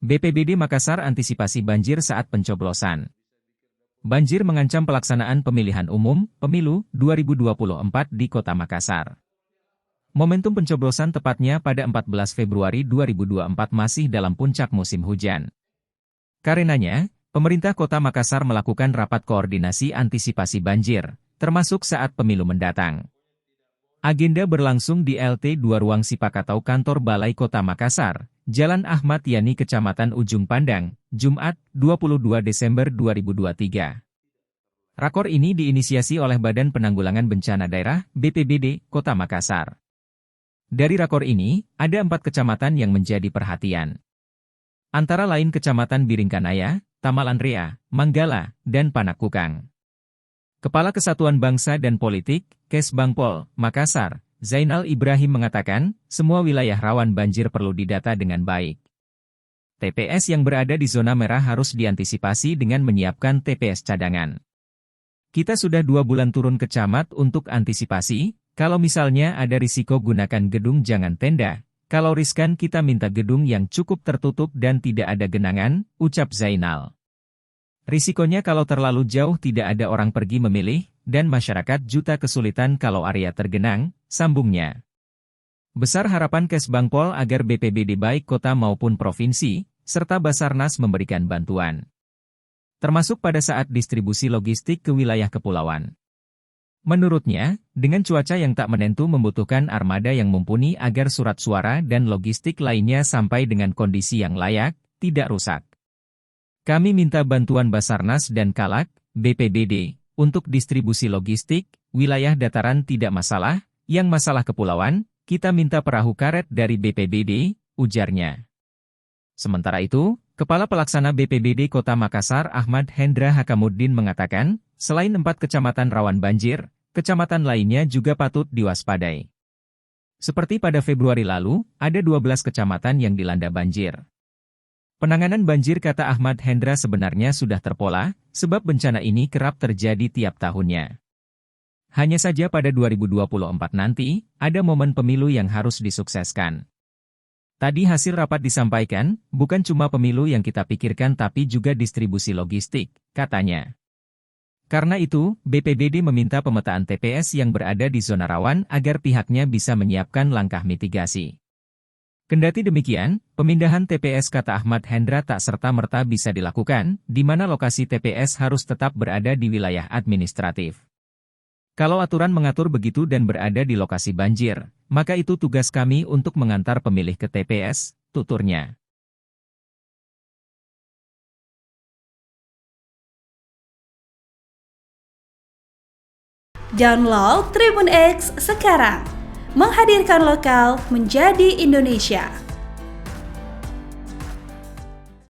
BPBD Makassar antisipasi banjir saat pencoblosan. Banjir mengancam pelaksanaan pemilihan umum, Pemilu 2024 di Kota Makassar. Momentum pencoblosan tepatnya pada 14 Februari 2024 masih dalam puncak musim hujan. Karenanya, pemerintah Kota Makassar melakukan rapat koordinasi antisipasi banjir, termasuk saat pemilu mendatang. Agenda berlangsung di LT2 Ruang Sipak atau Kantor Balai Kota Makassar, Jalan Ahmad Yani Kecamatan Ujung Pandang, Jumat, 22 Desember 2023. Rakor ini diinisiasi oleh Badan Penanggulangan Bencana Daerah, BPBD, Kota Makassar. Dari rakor ini, ada 4 kecamatan yang menjadi perhatian. Antara lain Kecamatan Biringkanaya, Tamalan Rea, Manggala, dan Panakukang. Kepala Kesatuan Bangsa dan Politik, Kesbangpol, Makassar, Zainal Ibrahim mengatakan, semua wilayah rawan banjir perlu didata dengan baik. TPS yang berada di zona merah harus diantisipasi dengan menyiapkan TPS cadangan. Kita sudah 2 bulan turun ke camat untuk antisipasi, kalau misalnya ada risiko gunakan gedung jangan tenda, kalau riskan kita minta gedung yang cukup tertutup dan tidak ada genangan, ucap Zainal. Risikonya kalau terlalu jauh tidak ada orang pergi memilih, dan masyarakat juta kesulitan kalau area tergenang, sambungnya. Besar harapan Kesbangpol agar BPBD baik kota maupun provinsi, serta Basarnas memberikan bantuan. Termasuk pada saat distribusi logistik ke wilayah kepulauan. Menurutnya, dengan cuaca yang tak menentu membutuhkan armada yang mumpuni agar surat suara dan logistik lainnya sampai dengan kondisi yang layak, tidak rusak. Kami minta bantuan Basarnas dan Kalak, BPBD, untuk distribusi logistik, wilayah dataran tidak masalah, yang masalah kepulauan, kita minta perahu karet dari BPBD, ujarnya. Sementara itu, Kepala Pelaksana BPBD Kota Makassar Ahmad Hendra Hakamuddin mengatakan, selain 4 kecamatan rawan banjir, kecamatan lainnya juga patut diwaspadai. Seperti pada Februari lalu, ada 12 kecamatan yang dilanda banjir. Penanganan banjir kata Ahmad Hendra sebenarnya sudah terpola, sebab bencana ini kerap terjadi tiap tahunnya. Hanya saja pada 2024 nanti, ada momen pemilu yang harus disukseskan. Tadi hasil rapat disampaikan, bukan cuma pemilu yang kita pikirkan tapi juga distribusi logistik, katanya. Karena itu, BPBD meminta pemetaan TPS yang berada di zona rawan agar pihaknya bisa menyiapkan langkah mitigasi. Kendati demikian, pemindahan TPS kata Ahmad Hendra tak serta-merta bisa dilakukan, di mana lokasi TPS harus tetap berada di wilayah administratif. Kalau aturan mengatur begitu dan berada di lokasi banjir, maka itu tugas kami untuk mengantar pemilih ke TPS, tuturnya. Download Tribun X sekarang, menghadirkan lokal menjadi Indonesia.